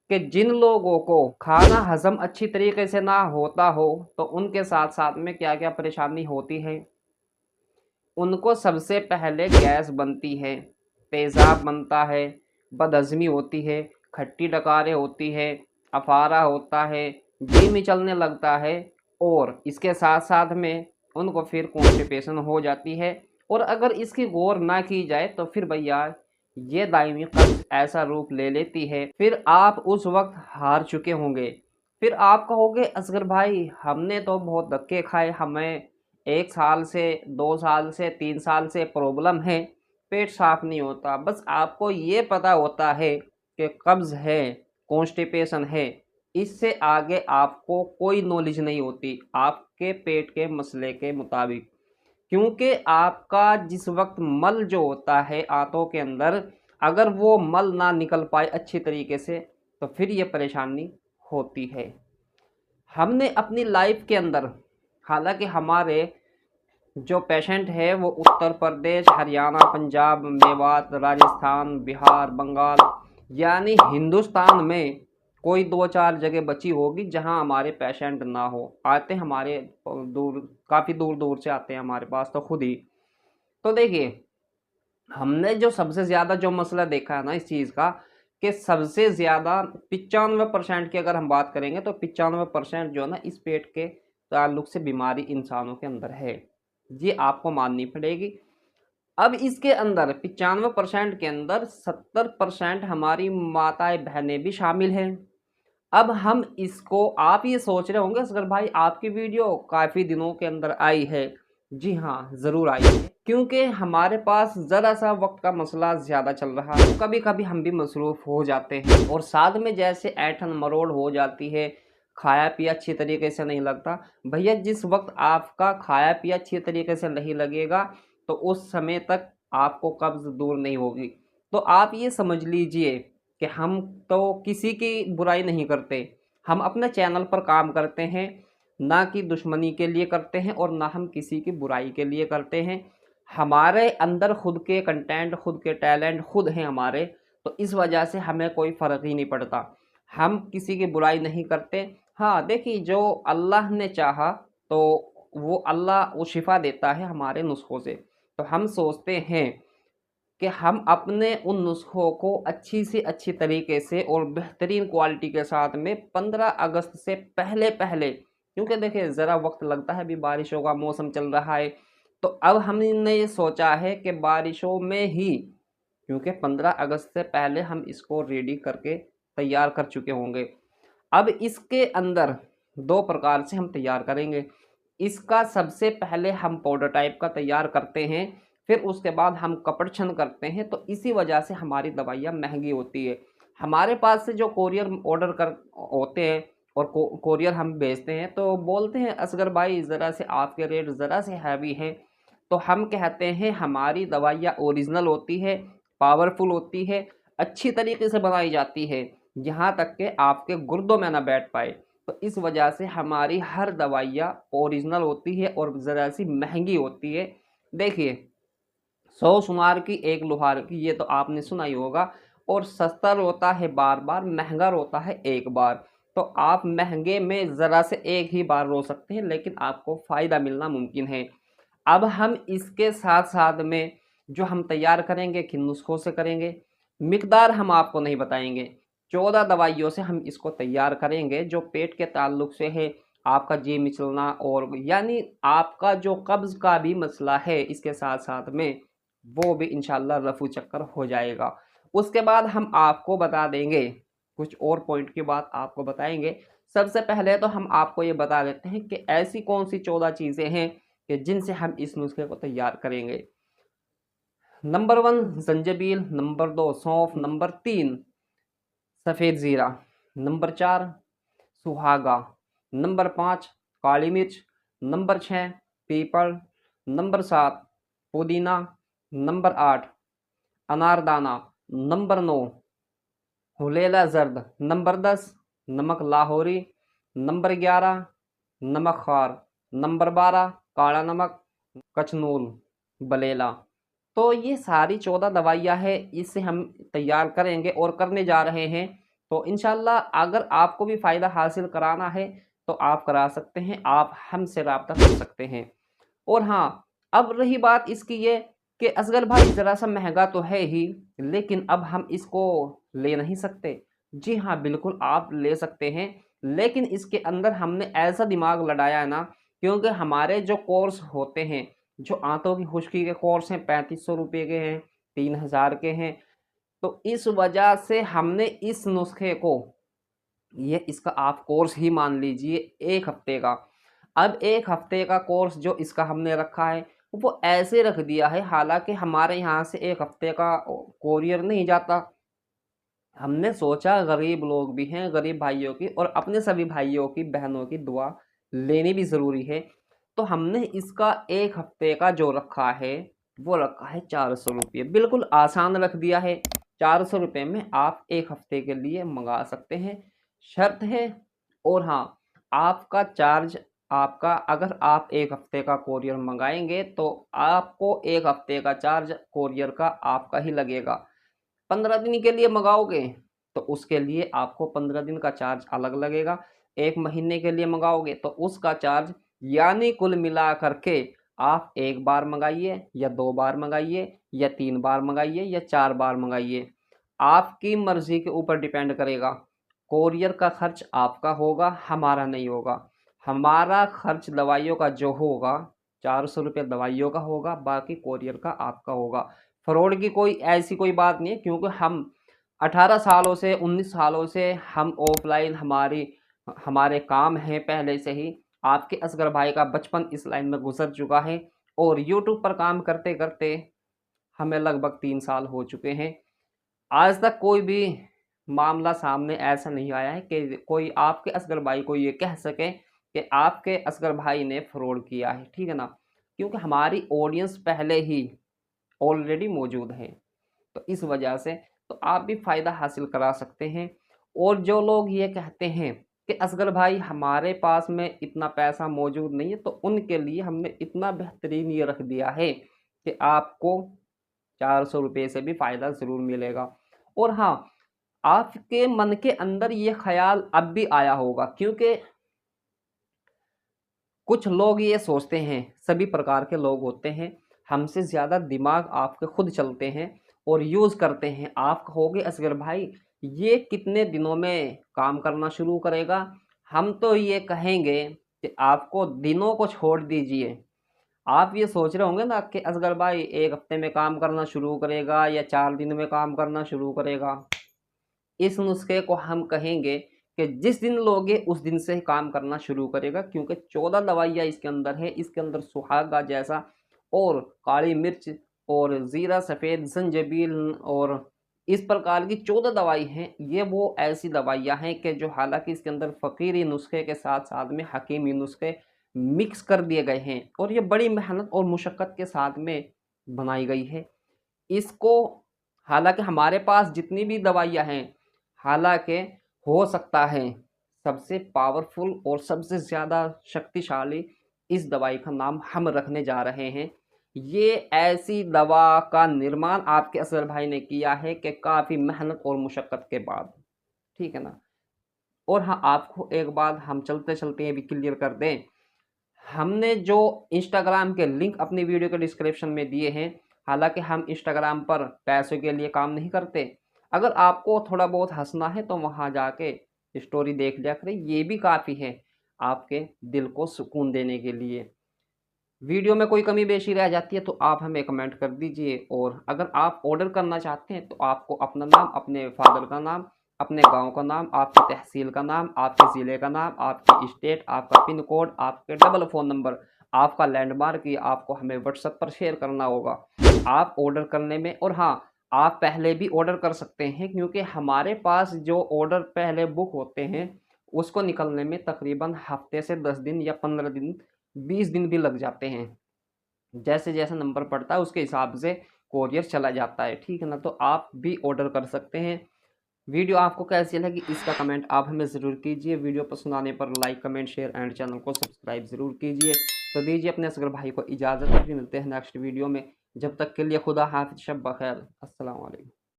कि जिन लोगों को खाना हज़म अच्छी तरीके से ना होता हो, तो उनके साथ-साथ में क्या-क्या परेशानी होती है। उनको सबसे पहले गैस बनती है, तेज़ाब बनता है, बदहज़मी होती है, खट्टी डकारें होती है, अफारा होता है, जी मिचलने लगता है और इसके साथ-साथ में उनको फिर कॉन्स्टिपेशन हो जाती है। और अगर इसकी गौर ना की जाए तो फिर भैया ये दायमी कब्ज़ ऐसा रूप ले लेती है, फिर आप उस वक़्त हार चुके होंगे। फिर आप कहोगे असगर भाई हमने तो बहुत धक्के खाए, हमें 1 साल से, 2 साल से, 3 साल से प्रॉब्लम है, पेट साफ़ नहीं होता। बस आपको ये पता होता है कि कब्ज़ है, कॉन्स्टिपेशन है, इससे आगे आपको कोई नॉलेज नहीं होती आपके पेट के मसले के मुताबिक। क्योंकि आपका जिस वक़्त मल जो होता है आंतों के अंदर, अगर वो मल ना निकल पाए अच्छी तरीके से, तो फिर ये परेशानी होती है। हमने अपनी लाइफ़ के अंदर, हालाँकि हमारे जो पेशेंट है वो उत्तर प्रदेश, हरियाणा, पंजाब, मेवात, राजस्थान, बिहार, बंगाल यानी हिंदुस्तान में कोई 2-4 जगह बची होगी जहां हमारे पेशेंट ना हो। आते हमारे दूर, काफ़ी दूर-दूर से आते हैं हमारे पास तो खुद ही। तो देखिए, हमने जो सबसे ज़्यादा जो मसला देखा है ना इस चीज़ का, कि सबसे ज़्यादा 95% की अगर हम बात करेंगे तो 95% जो है ना इस पेट के ताल्लुक से बीमारी इंसानों के अंदर है। ये आपको माननी पड़ेगी। अब इसके अंदर 95% के अंदर 70% हमारी माताएँ बहनें भी शामिल हैं। अब हम इसको, आप ये सोच रहे होंगे असगर भाई आपकी वीडियो काफ़ी दिनों के अंदर आई है। जी हाँ, ज़रूर आई है। क्योंकि हमारे पास ज़रा-सा वक़्त का मसला ज़्यादा चल रहा है, कभी-कभी हम भी मसरूफ़ हो जाते हैं और साथ में जैसे ऐंठन-मरोड़ हो जाती है, खाया-पिया अच्छी तरीके से नहीं लगता। भैया जिस वक़्त आपका खाया-पिया अच्छी तरीके से नहीं लगेगा, तो उस समय तक आपको कब्ज़ दूर नहीं होगी। तो आप ये समझ लीजिए कि हम तो किसी की बुराई नहीं करते, हम अपने चैनल पर काम करते हैं, ना कि दुश्मनी के लिए करते हैं और ना हम किसी की बुराई के लिए करते हैं। हमारे अंदर खुद के कंटेंट, खुद के टैलेंट खुद हैं हमारे, तो इस वजह से हमें कोई फ़र्क ही नहीं पड़ता। हम किसी की बुराई नहीं करते। हाँ, देखिए जो अल्लाह ने चाहा तो वो अल्लाह वो शिफ़ा देता है हमारे नुस्ख़ों से। तो हम सोचते हैं कि हम अपने उन नुस्ख़ों को अच्छी से अच्छी तरीके से और बेहतरीन क्वालिटी के साथ में 15 अगस्त से पहले-पहले, क्योंकि देखिए ज़रा वक़्त लगता है, अभी बारिशों का मौसम चल रहा है, तो अब हमने ये सोचा है कि बारिशों में ही, क्योंकि 15 अगस्त से पहले हम इसको रेडी करके तैयार कर चुके होंगे। अब इसके अंदर 2 प्रकार से हम तैयार करेंगे। इसका सबसे पहले हम पाउडर टाइप का तैयार करते हैं, फिर उसके बाद हम कपड़छन करते हैं, तो इसी वजह से हमारी दवाइयाँ महँगी होती है। हमारे पास से जो कोरियर ऑर्डर कर होते हैं और कोरियर हम भेजते हैं, तो बोलते हैं असगर भाई ज़रा से आपके रेट ज़रा से हैवी हैं। तो हम कहते हैं हमारी दवाइयाँ ओरिजिनल होती है, पावरफुल होती है, अच्छी तरीके से बनाई जाती है, यहाँ तक कि आपके गुर्दों में ना बैठ पाए। तो इस वजह से हमारी हर दवाइयाँ ओरिजिनल होती है और ज़रा-सी महँगी होती है। देखिए, 100 सुनार की एक लुहार की, ये तो आपने सुना ही होगा। और सस्ता रोता है बार-बार, महँगा रोता है एक बार। तो आप महँगे में ज़रा से एक ही बार रो सकते हैं, लेकिन आपको फ़ायदा मिलना मुमकिन है। अब हम इसके साथ-साथ में जो हम तैयार करेंगे, किन नुस्ख़ों से करेंगे, मिक़दार हम आपको नहीं बताएँगे। 14 दवाइयों से हम इसको तैयार करेंगे, जो पेट के ताल्लुक से है, आपका जी मिचलना और यानी आपका जो कब्ज़ का भी मसला है, इसके साथ-साथ में वो भी इंशाअल्लाह रफ़ू चक्कर हो जाएगा। उसके बाद हम आपको बता देंगे, कुछ और पॉइंट की बात आपको बताएँगे। सबसे पहले तो हम आपको ये बता देते हैं कि ऐसी कौन-सी 14 चीज़ें हैं कि जिनसे हम इस नुस्खे को तैयार करेंगे। नंबर 1 ज़ंजाबिल, नंबर 2 सौंफ, नंबर 3 सफ़ेद ज़ीरा, नंबर 4 सुहागा, नंबर 5 काली मिर्च, नंबर 6 पीपल, नंबर 7 पुदीना, नंबर 8 अनारदाना, नंबर 9 हुलेला ज़र्द, नंबर 10 नमक लाहौरी, नंबर 11 नमक ख़ार, नंबर 12 काला नमक, कचनूल, बलेला। तो ये सारी 14 दवाइयाँ हैं, इसे हम तैयार करेंगे और करने जा रहे हैं तो इंशाल्लाह अगर आपको भी फ़ायदा हासिल कराना है तो आप करा सकते हैं, आप हमसे राब्ता कर सकते हैं। और हाँ, अब रही बात इसकी ये कि असगर भाई ज़रा-सा महँगा तो है ही, लेकिन अब हम इसको ले नहीं सकते। जी हाँ, बिल्कुल आप ले सकते हैं, लेकिन इसके अंदर हमने ऐसा दिमाग लड़ाया है ना, क्योंकि हमारे जो कोर्स होते हैं, जो आंतों की खुश्की के कोर्स हैं, 3500 रुपए के हैं, 3000 के हैं, तो इस वजह से हमने इस नुस्खे को, ये इसका आप कोर्स ही मान लीजिए 1 हफ्ते का। अब 1 हफ्ते का कोर्स जो इसका हमने रखा है, वो ऐसे रख दिया है, हालाँकि हमारे यहाँ से 1 हफ्ते का कोरियर नहीं जाता। हमने सोचा गरीब लोग भी हैं, गरीब भाइयों की और अपने सभी भाइयों की, बहनों की दुआ लेनी भी ज़रूरी है। तो हमने इसका 1 हफ्ते का जो रखा है, वो रखा है 400 रुपये। बिल्कुल आसान रख दिया है। 400 रुपये में आप 1 हफ्ते के लिए मँगा सकते हैं। शर्त है, और हाँ, आपका चार्ज, आपका अगर आप 1 हफ्ते का कोरियर मँगाएँगे तो आपको 1 हफ्ते का चार्ज कोरियर का आपका ही लगेगा। 15 दिन के लिए मँगाओगे तो उसके लिए आपको 15 दिन का चार्ज अलग लगेगा। 1 महीने के लिए मँगाओगे तो उसका चार्ज, यानी कुल मिला कर के आप 1 बार मँगाइए या 2 बार मँगाइए या 3 बार मँगाइए या 4 बार मँगाइए। आपकी मर्ज़ी के ऊपर डिपेंड करेगा। कोरियर का खर्च आपका होगा, हमारा नहीं होगा। हमारा खर्च दवाइयों का जो होगा, 400 रुपये दवाइयों का होगा, बाकी कोरियर का आपका होगा। फ्रॉड की कोई ऐसी कोई बात नहीं है, क्योंकि हम 18 सालों से, 19 सालों से हम ऑफ़लाइन, हमारे काम हैं पहले से ही। आपके असगर भाई का बचपन इस लाइन में गुज़र चुका है और यूट्यूब पर काम करते-करते हमें लगभग 3 साल हो चुके हैं। आज तक कोई भी मामला सामने ऐसा नहीं आया है कि कोई आपके असगर भाई को ये कह सके कि आपके असगर भाई ने फ्रॉड किया है, ठीक है ना? क्योंकि हमारी ऑडियंस पहले ही ऑलरेडी मौजूद है। तो इस वजह से तो आप भी फ़ायदा हासिल करा सकते हैं। और जो लोग ये कहते हैं कि असगर भाई हमारे पास में इतना पैसा मौजूद नहीं है, तो उनके लिए हमने इतना बेहतरीन ये रख दिया है कि आपको 400 रुपये से भी फ़ायदा ज़रूर मिलेगा। और हाँ, आपके मन के अंदर ये ख़्याल अब भी आया होगा, क्योंकि कुछ लोग ये सोचते हैं, सभी प्रकार के लोग होते हैं, हमसे ज़्यादा दिमाग आपके खुद चलते हैं और यूज़ करते हैं। आप कहोगे असगर भाई ये कितने दिनों में काम करना शुरू करेगा? हम तो ये कहेंगे कि आपको दिनों को छोड़ दीजिए। आप ये सोच रहे होंगे ना कि असगर भाई 1 हफ्ते में काम करना शुरू करेगा या 4 दिन में काम करना शुरू करेगा। इस नुस्खे को हम कहेंगे कि जिस दिन लोगे उस दिन से काम करना शुरू करेगा, क्योंकि 14 दवाइयाँ इसके अंदर है। इसके अंदर सुहागा जैसा और काली मिर्च और ज़ीरा, सफ़ेद, ज़ंजबील और इस प्रकार की 14 दवाई हैं। ये वो ऐसी दवाइयाँ हैं कि जो हालाँकि इसके अंदर फ़कीरी नुस्खे के साथ-साथ में हकीमी नुस्खे मिक्स कर दिए गए हैं और ये बड़ी मेहनत और मुशक्क़त के साथ में बनाई गई है। इसको, हालाँकि हमारे पास जितनी भी दवाइयाँ हैं, हालाँकि हो सकता है सबसे पावरफुल और सबसे ज़्यादा शक्तिशाली इस दवाई का नाम हम रखने जा रहे हैं। ये ऐसी दवा का निर्माण आपके असगर भाई ने किया है कि काफ़ी मेहनत और मुशक्क़त के बाद, ठीक है ना? और हाँ, आपको एक बात हम चलते-चलते ये भी क्लियर कर दें, हमने जो इंस्टाग्राम के लिंक अपनी वीडियो के डिस्क्रिप्शन में दिए हैं, हालाँकि हम इंस्टाग्राम पर पैसों के लिए काम नहीं करते। अगर आपको थोड़ा बहुत हँसना है तो वहाँ जाके स्टोरी देख लिया करें, ये भी काफ़ी है आपके दिल को सुकून देने के लिए। वीडियो में कोई कमी बेशी रह जाती है तो आप हमें कमेंट कर दीजिए, और अगर आप ऑर्डर करना चाहते हैं तो आपको अपना नाम, अपने फादर का नाम, अपने गांव का नाम, आपकी तहसील का नाम, आपके ज़िले का नाम, आपकी स्टेट, आपका पिन कोड, आपके डबल फ़ोन नंबर, आपका लैंडमार्क, ये आपको हमें व्हाट्सएप पर शेयर करना होगा आप ऑर्डर करने में। और हाँ, आप पहले भी ऑर्डर कर सकते हैं, क्योंकि हमारे पास जो ऑर्डर पहले बुक होते हैं उसको निकलने में तकरीबन हफ्ते से 10 दिन या 15 दिन, 20 दिन भी लग जाते हैं। जैसे-जैसे नंबर पड़ता है उसके हिसाब से कोरियर चला जाता है, ठीक है ना? तो आप भी ऑर्डर कर सकते हैं। वीडियो आपको कैसी लगी इसका कमेंट आप हमें ज़रूर कीजिए। वीडियो पसंद आने पर like, comment, share and channel को सब्सक्राइब ज़रूर कीजिए। तो दीजिए अपने असगर भाई को इजाज़त, फिर मिलते हैं नेक्स्ट वीडियो में। जब तक के लिए खुदा हाफ़िज़, शब बख़ैर, अस्सलाम वालेकुम।